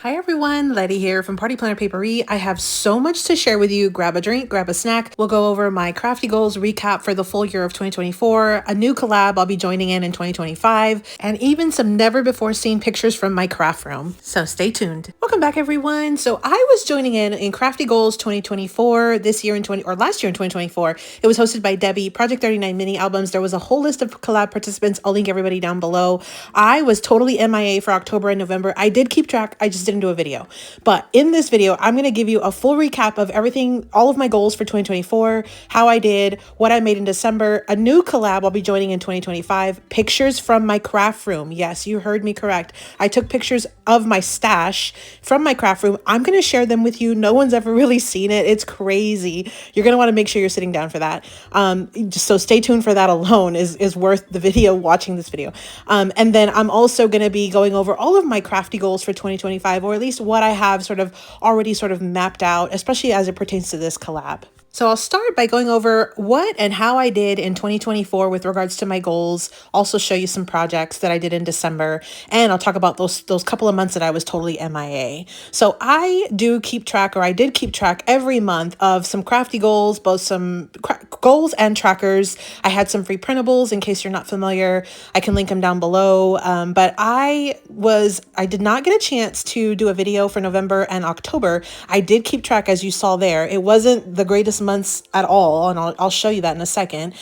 Hi everyone, Letty here from Party Planner Papery. I have so much to share with you. Grab a drink, grab a snack. We'll go over my crafty goals recap for the full year of 2024, a new collab I'll be joining in 2025, and even some never before seen pictures from my craft room. So stay tuned. Welcome back everyone. So I was joining in Crafty Goals 2024 last year in 2024. It was hosted by Debbie, Project 39 mini albums. There was a whole list of collab participants. I'll link everybody down below. I was totally MIA for October and November. I did keep track. I just didn't do a video. But in this video, I'm going to give you a full recap of everything, all of my goals for 2024, how I did, what I made in December, a new collab I'll be joining in 2025, pictures from my craft room. Yes, you heard me correct. I took pictures of my stash from my craft room. I'm going to share them with you. No one's ever really seen it. It's crazy. You're going to want to make sure you're sitting down for that. So stay tuned for that alone is worth the video, watching this video. And then I'm also going to be going over all of my crafty goals for 2025, or at least what I have already mapped out, especially as it pertains to this collab. So I'll start by going over what and how I did in 2024 with regards to my goals, also show you some projects that I did in December, and I'll talk about those couple of months that I was totally MIA. So I did keep track every month of some crafty goals, both some goals and trackers. I had some free printables in case you're not familiar. I can link them down below. But I did not get a chance to do a video for November and October. I did keep track, as you saw there. It wasn't the greatest months at all, and I'll show you that in a second.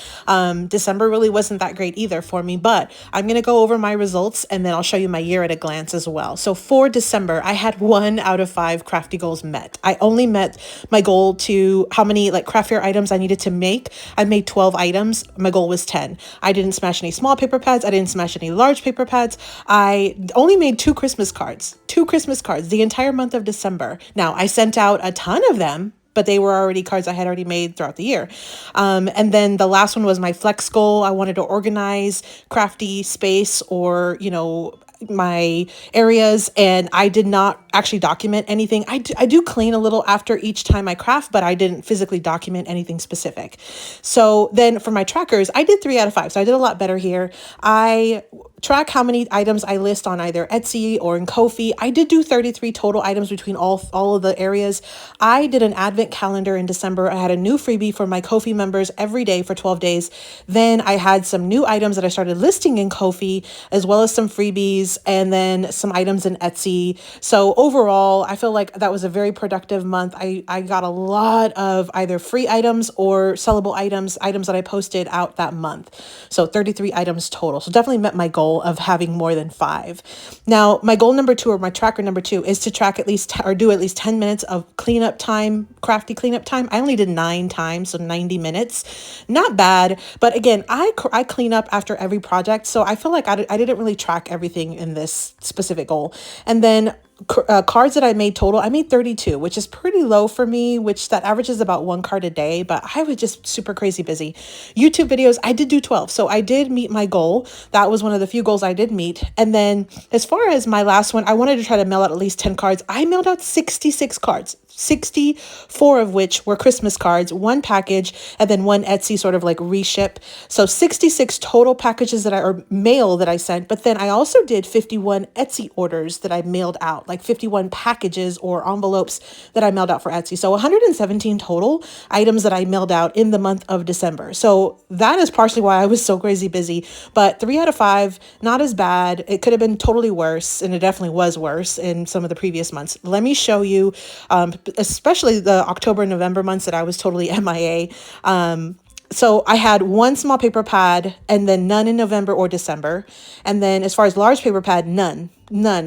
December really wasn't that great either for me, but I'm going to go over my results and then I'll show you my year at a glance as well. So for December, I had 1 out of 5 crafty goals met. I only met my goal to how many craft fair items I needed to make. I made 12 items. My goal was 10. I didn't smash any small paper pads. I didn't smash any large paper pads. I only made 2 Christmas cards the entire month of December. Now I sent out a ton of them, but they were already cards I had already made throughout the year. And then the last one was my flex goal. I wanted to organize crafty space, or, my areas, and I did not actually document anything. I do clean a little after each time I craft, but I didn't physically document anything specific. So then for my trackers, I did 3 out of 5. So I did a lot better here. I track how many items I list on either Etsy or in Ko-fi. I did do 33 total items between all of the areas. I did an advent calendar in December. I had a new freebie for my Ko-fi members every day for 12 days. Then I had some new items that I started listing in Ko-fi, as well as some freebies, and then some items in Etsy. So overall, I feel like that was a very productive month. I got a lot of either free items or sellable items that I posted out that month. So 33 items total. So definitely met my goal of having more than 5. Now, my goal number 2, or my tracker number 2, is to track do at least 10 minutes of cleanup time, crafty cleanup time. I only did 9 times, so 90 minutes. Not bad, but again, I clean up after every project, so I feel like I didn't really track everything in this specific goal. And then cards that I made total, I made 32, which is pretty low for me, which that averages about 1 card a day, but I was just super crazy busy. YouTube videos, I did do 12. So I did meet my goal. That was one of the few goals I did meet. And then as far as my last one, I wanted to try to mail out at least 10 cards. I mailed out 66 cards. 64 of which were Christmas cards, 1 package, and then 1 Etsy reship. So 66 total packages or mail that I sent, but then I also did 51 Etsy orders that I mailed out, 51 packages or envelopes that I mailed out for Etsy. So 117 total items that I mailed out in the month of December. So that is partially why I was so crazy busy, but 3 out of 5, not as bad. It could have been totally worse, and it definitely was worse in some of the previous months. Let me show you, especially the October and November months that I was totally MIA. So I had 1 small paper pad, and then none in November or December. And then as far as large paper pad, none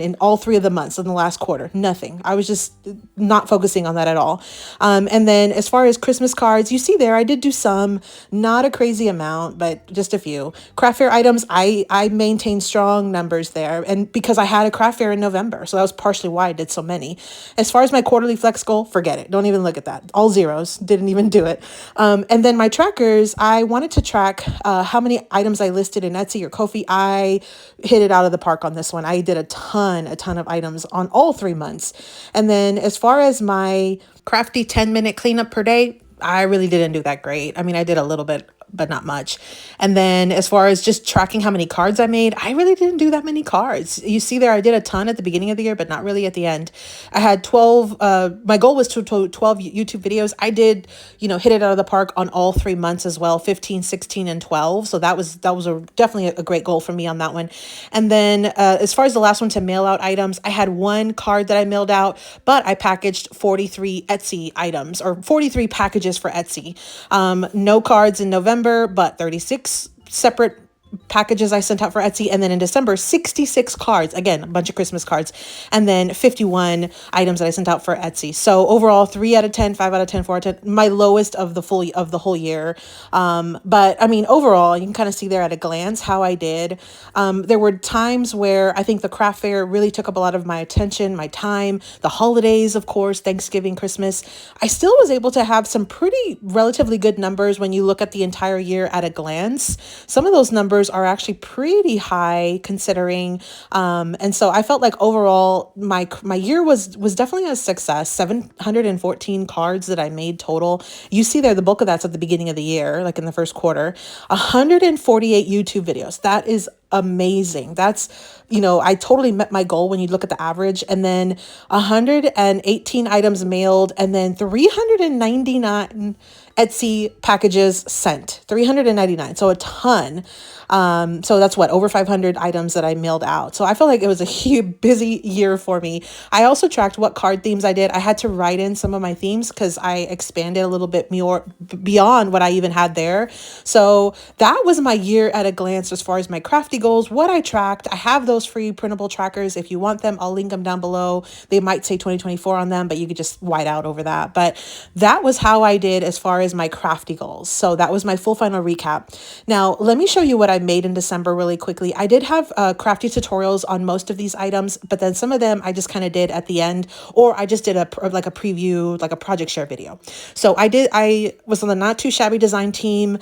in all 3 of the months in the last quarter, nothing. I was just not focusing on that at all. And then as far as Christmas cards, you see there, I did do some, not a crazy amount, but just a few. Craft fair items, I maintained strong numbers there, and because I had a craft fair in November, so that was partially why I did so many. As far as my quarterly flex goal, forget it. Don't even look at that. All zeros, didn't even do it. And then my trackers, I wanted to track how many items I listed in Etsy or Ko-fi. I hit it out of the park on this one. I did a ton of items on all 3 months. And then as far as my crafty 10-minute cleanup per day, I really didn't do that great. I mean, I did a little bit but not much. And then as far as just tracking how many cards I made, I really didn't do that many cards. You see there, I did a ton at the beginning of the year, but not really at the end. I had 12, my goal was to 12 YouTube videos. I did, hit it out of the park on all 3 months as well, 15, 16, and 12. So that was definitely a great goal for me on that one. And then as far as the last one to mail out items, I had one card that I mailed out, but I packaged 43 Etsy items or 43 packages for Etsy. No cards in November, but 36 separate packages I sent out for Etsy. And then in December, 66 cards, again, a bunch of Christmas cards, and then 51 items that I sent out for Etsy. So overall, 3 out of 10, 5 out of 10, 4 out of 10, my lowest of the whole year. But I mean, overall, you can kind of see there at a glance how I did. There were times where I think the craft fair really took up a lot of my attention, my time, the holidays, of course, Thanksgiving, Christmas. I still was able to have some pretty relatively good numbers when you look at the entire year at a glance. Some of those numbers are actually pretty high considering. And so I felt like overall my year was definitely a success. 714 cards that I made total. You see there, the bulk of that's at the beginning of the year, like in the first quarter. 148 YouTube videos. That is amazing. That's, I totally met my goal when you look at the average. And then 118 items mailed, and then 399 Etsy packages sent. 399. So a ton. So that's over 500 items that I mailed out. So I felt like it was a huge, busy year for me. I also tracked what card themes I did. I had to write in some of my themes because I expanded a little bit more beyond what I even had there. So that was my year at a glance as far as my crafty goals, what I tracked. I have those free printable trackers. If you want them, I'll link them down below. They might say 2024 on them, but you could just white out over that. But that was how I did as far as my crafty goals. So that was my full final recap. Now, let me show you what I made in December really quickly. I did have crafty tutorials on most of these items, but then some of them I just kind of did at the end, or I just did a preview, like a project share video. So I was on the Not Too Shabby design team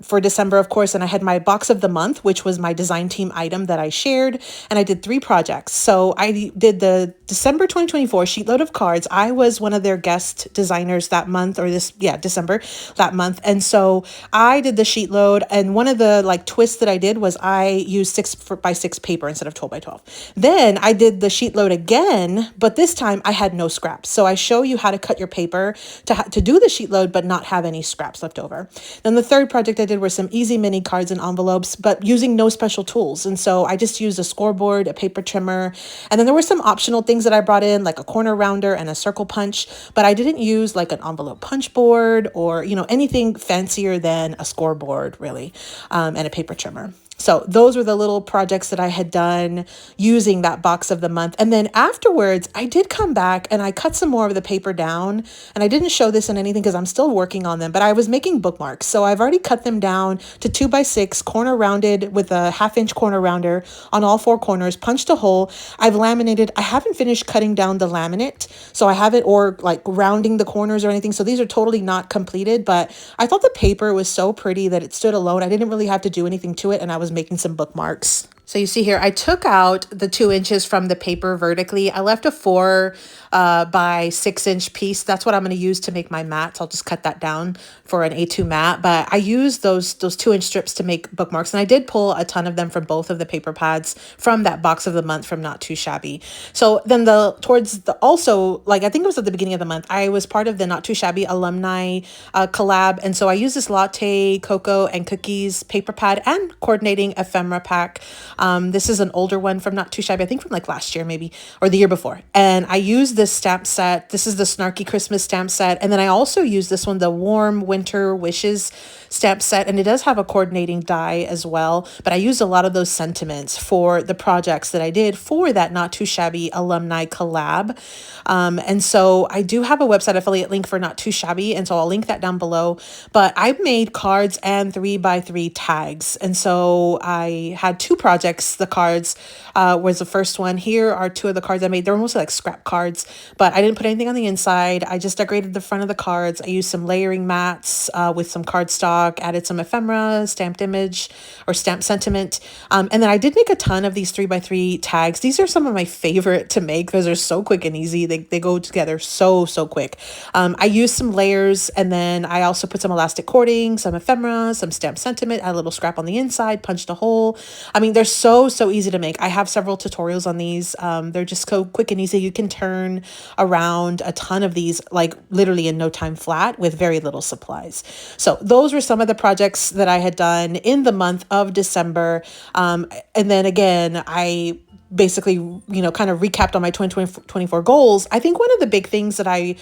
for December, of course, and I had my box of the month, which was my design team item that I shared, and I did 3 projects. So I did the December 2024 sheet load of cards. I was one of their guest designers that month, or December that month. And so I did the sheet load, and one of the twists that I did was I used 6x6 paper instead of 12x12. Then I did the sheet load again, but this time I had no scraps. So I show you how to cut your paper to do the sheet load, but not have any scraps left over. Then the third project I did were some easy mini cards and envelopes, but using no special tools. And so I just used a scoreboard, a paper trimmer, and then there were some optional things that I brought in, like a corner rounder and a circle punch, but I didn't use like an envelope punch board or, anything fancier than a scoreboard really, and a paper trimmer. So those were the little projects that I had done using that box of the month. And then afterwards, I did come back and I cut some more of the paper down. And I didn't show this in anything because I'm still working on them, but I was making bookmarks. So I've already cut them down to 2x6, corner rounded with a 1/2-inch corner rounder on all 4 corners, punched a hole. I've laminated. I haven't finished cutting down the laminate. So I haven't, or like rounding the corners or anything. So these are totally not completed, but I thought the paper was so pretty that it stood alone. I didn't really have to do anything to it. And I was making some bookmarks. So you see here, I took out the 2 inches from the paper vertically. I left a 4 by 6-inch piece. That's what I'm going to use to make my mats. I'll just cut that down for an A2 mat. But I used those 2-inch strips to make bookmarks. And I did pull a ton of them from both of the paper pads from that box of the month from Not Too Shabby. So then I think it was at the beginning of the month, I was part of the Not Too Shabby alumni collab. And so I used this latte, cocoa, and cookies paper pad and coordinating ephemera pack. This is an older one from Not Too Shabby, I think from last year maybe, or the year before. And I used this stamp set. This is the Snarky Christmas stamp set. And then I also used this one, the Warm Winter Wishes stamp set. And it does have a coordinating die as well. But I used a lot of those sentiments for the projects that I did for that Not Too Shabby alumni collab. And so I do have a website affiliate link for Not Too Shabby. And so I'll link that down below. But I made cards and 3x3 tags. And so I had 2 projects. The cards was the first one. Here are 2 of the cards I made. They were mostly like scrap cards. but I didn't put anything on the inside. I just decorated the front of the cards. I used some layering mats with some cardstock, added some ephemera, stamped image or stamped sentiment. And then I did make a ton of these 3x3 tags. These are some of my favorite to make. Those are so quick and easy. They go together so quick. I used some layers, and then I also put some elastic cording, some ephemera, some stamped sentiment, a little scrap on the inside, punched a hole. I mean, they're so easy to make. I have several tutorials on these. They're just so quick and easy. You can turn around a ton of these like literally in no time flat with very little supplies. So those were some of the projects that I had done in the month of December. And then again, I basically, kind of recapped on my 2024 goals. I think one of the big things that I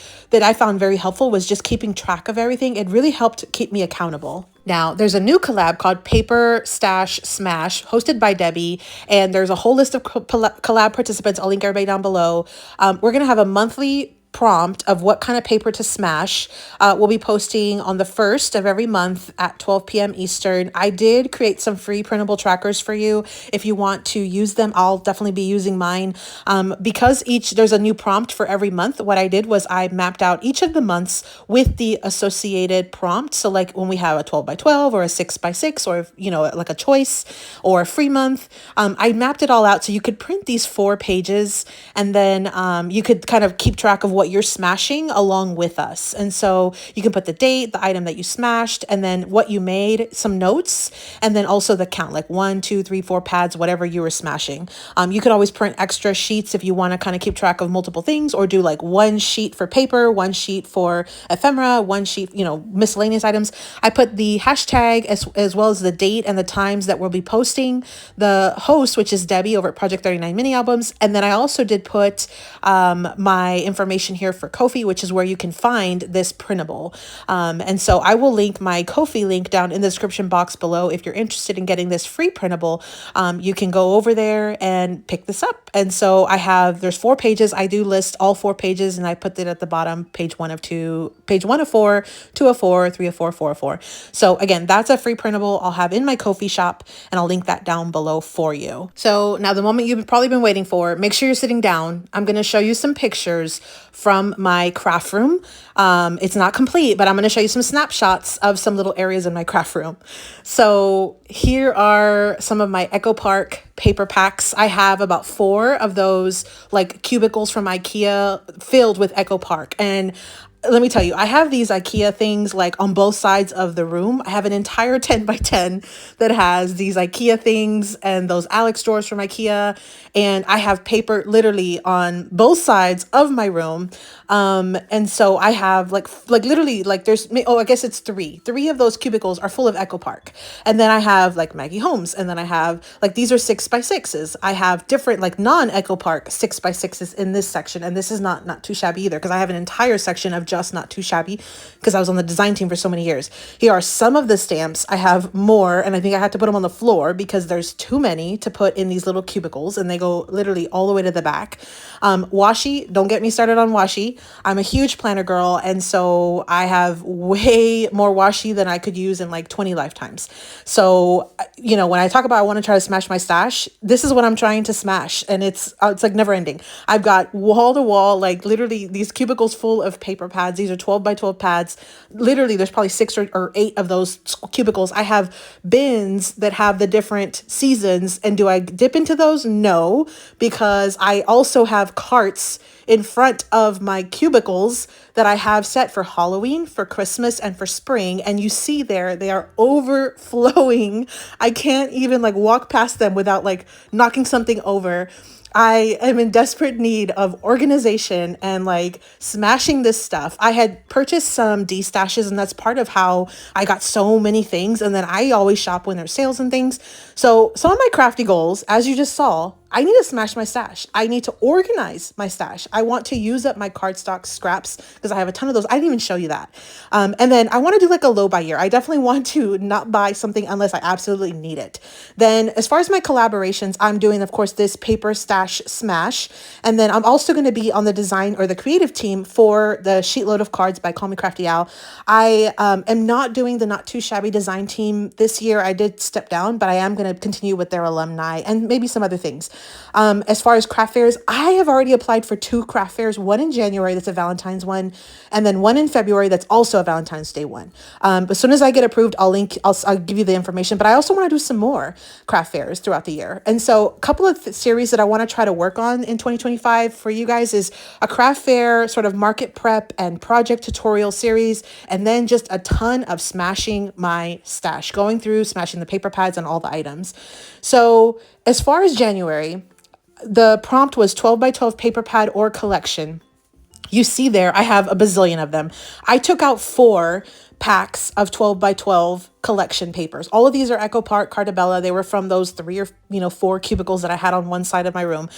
found very helpful was just keeping track of everything. It really helped keep me accountable. Now, there's a new collab called PaperStashSmash, hosted by Debbie, and there's a whole list of collab participants. I'll link everybody down below. We're going to have a monthly prompt of what kind of paper to smash. We'll be posting on the 1st of every month at 12 p.m. Eastern. I did create some free printable trackers for you. If you want to use them, I'll definitely be using mine. Because there's a new prompt for every month, what I did was I mapped out each of the months with the associated prompt. So like when we have a 12x12 or a 6x6 or, like a choice or a free month, I mapped it all out so you could print these 4 pages, and then you could kind of keep track of what you're smashing along with us. And so you can put the date, the item that you smashed, and then what you made, some notes, and then also the count, like 1, 2, 3, 4 pads, whatever you were smashing. You could always print extra sheets if you want to kind of keep track of multiple things, or do like 1 sheet for paper, 1 sheet for ephemera, 1 sheet, miscellaneous items. I put the hashtag as well as the date and the times that we'll be posting, the host, which is Debbie over at Project 39 Mini Albums. And then I also did put my information here for Ko-fi, which is where you can find this printable. And so I will link my Ko-fi link down in the description box below. If you're interested in getting this free printable, you can go over there and pick this up. And so there's 4 pages. I do list all 4 pages, and I put it at the bottom, page 1 of 2, page 1 of 4, 2 of 4, 3 of 4, 4 of 4. So again, that's a free printable I'll have in my Ko-fi shop, and I'll link that down below for you. So now the moment you've probably been waiting for, make sure you're sitting down. I'm going to show you some pictures from my craft room. It's not complete, but I'm going to show you some snapshots of some little areas in my craft room. So here are some of my Echo Park paper packs. I have about 4 of those like cubicles from IKEA filled with Echo Park. And let me tell you, I have these IKEA things like on both sides of the room. I have an entire 10 by 10 that has these IKEA things and those Alex drawers from IKEA. And I have paper literally on both sides of my room. And so I have like literally like I guess it's 3 of those cubicles are full of Echo Park. And then I have like Maggie Holmes. And then I have like, these are 6x6s. I have different like non-Echo Park 6x6s in this section. And this is not too shabby either, because I have an entire section of just not too shabby because I was on the design team for so many years. Here are some of the stamps. I have more, and I think I had to put them on the floor because there's too many to put in these little cubicles, and they go literally all the way to the back. Washi, don't get me started on washi. I'm a huge planner girl, and so I have way more washi than I could use in like 20 lifetimes. So, when I talk about I want to try to smash my stash, this is what I'm trying to smash, and it's like never ending. I've got wall to wall, like literally these cubicles full of paper pads. These are 12 by 12 pads. Literally, there's probably 6 or 8 of those cubicles. I have bins that have the different seasons. And do I dip into those? No, because I also have carts in front of my cubicles that I have set for Halloween, for Christmas, and for spring. And you see there, they are overflowing. I can't even like walk past them without like knocking something over. I am in desperate need of organization and like smashing this stuff. I had purchased some D-stashes, and that's part of how I got so many things. And then I always shop when there's sales and things. So some of my crafty goals, as you just saw, I need to smash my stash. I need to organize my stash. I want to use up my cardstock scraps because I have a ton of those. I didn't even show you that. And then I want to do like a low buy year. I definitely want to not buy something unless I absolutely need it. Then as far as my collaborations, I'm doing, of course, this PaperStashSmash. And then I'm also going to be on the design or the creative team for the Sheetload of Cards by Call Me Crafty Al. I am not doing the Not Too Shabby design team this year. I did step down, but I am going to continue with their alumni and maybe some other things. As far as craft fairs, I have already applied for 2 craft fairs, one in January that's a Valentine's one, and then one in February that's also a Valentine's Day one. As soon as I get approved, I'll give you the information, but I also want to do some more craft fairs throughout the year. And so a couple of series that I want to try to work on in 2025 for you guys is a craft fair sort of market prep and project tutorial series, and then just a ton of smashing my stash, going through smashing the paper pads and all the items. So as far as January, the prompt was 12 by 12 paper pad or collection. You see there, I have a bazillion of them. I took out 4 packs of 12 by 12 collection papers. All of these are Echo Park Cartabella. They were from those 3 or 4 cubicles that I had on one side of my room.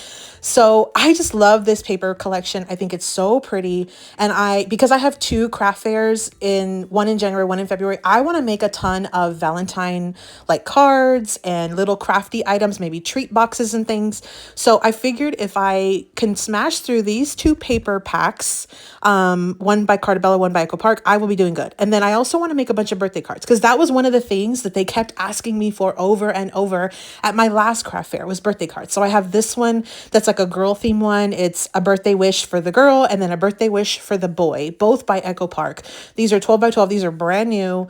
So I just love this paper collection. I think it's so pretty. And because I have 2 craft fairs, one in January, one in February, I want to make a ton of Valentine like cards and little crafty items, maybe treat boxes and things. So I figured if I can smash through these 2 paper packs, one by Cartabella, one by Echo Park, I will be doing good. And then I also want to make a bunch of birthday cards, because that was one of the things that they kept asking me for over and over at my last craft fair was birthday cards. So I have this one that's like a girl theme one. It's a birthday wish for the girl and then a birthday wish for the boy, both by Echo Park. These are 12 by 12. These are brand new.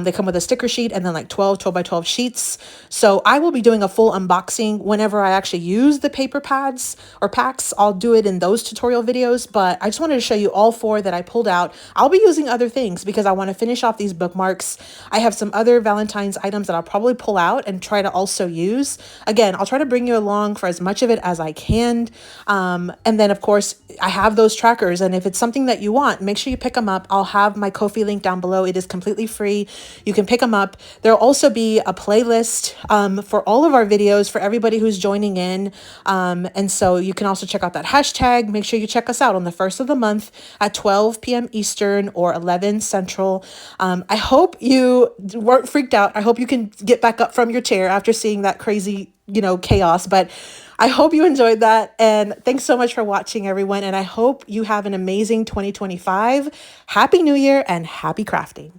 They come with a sticker sheet and then like 12 by 12 sheets. So I will be doing a full unboxing whenever I actually use the paper pads or packs. I'll do it in those tutorial videos, but I just wanted to show you all 4 that I pulled out. I'll be using other things because I want to finish off these bookmarks. I have some other Valentine's items that I'll probably pull out and try to also use. Again, I'll try to bring you along for as much of it as I can. And then of course I have those trackers, and if it's something that you want, make sure you pick them up. I'll have my Ko-fi link down below. It is completely free. You can pick them up. There'll also be a playlist for all of our videos for everybody who's joining in. And so you can also check out that hashtag. Make sure you check us out on the 1st of the month at 12 p.m. Eastern or 11 Central. I hope you weren't freaked out. I hope you can get back up from your chair after seeing that crazy, chaos. But I hope you enjoyed that. And thanks so much for watching, everyone. And I hope you have an amazing 2025. Happy New Year and happy crafting.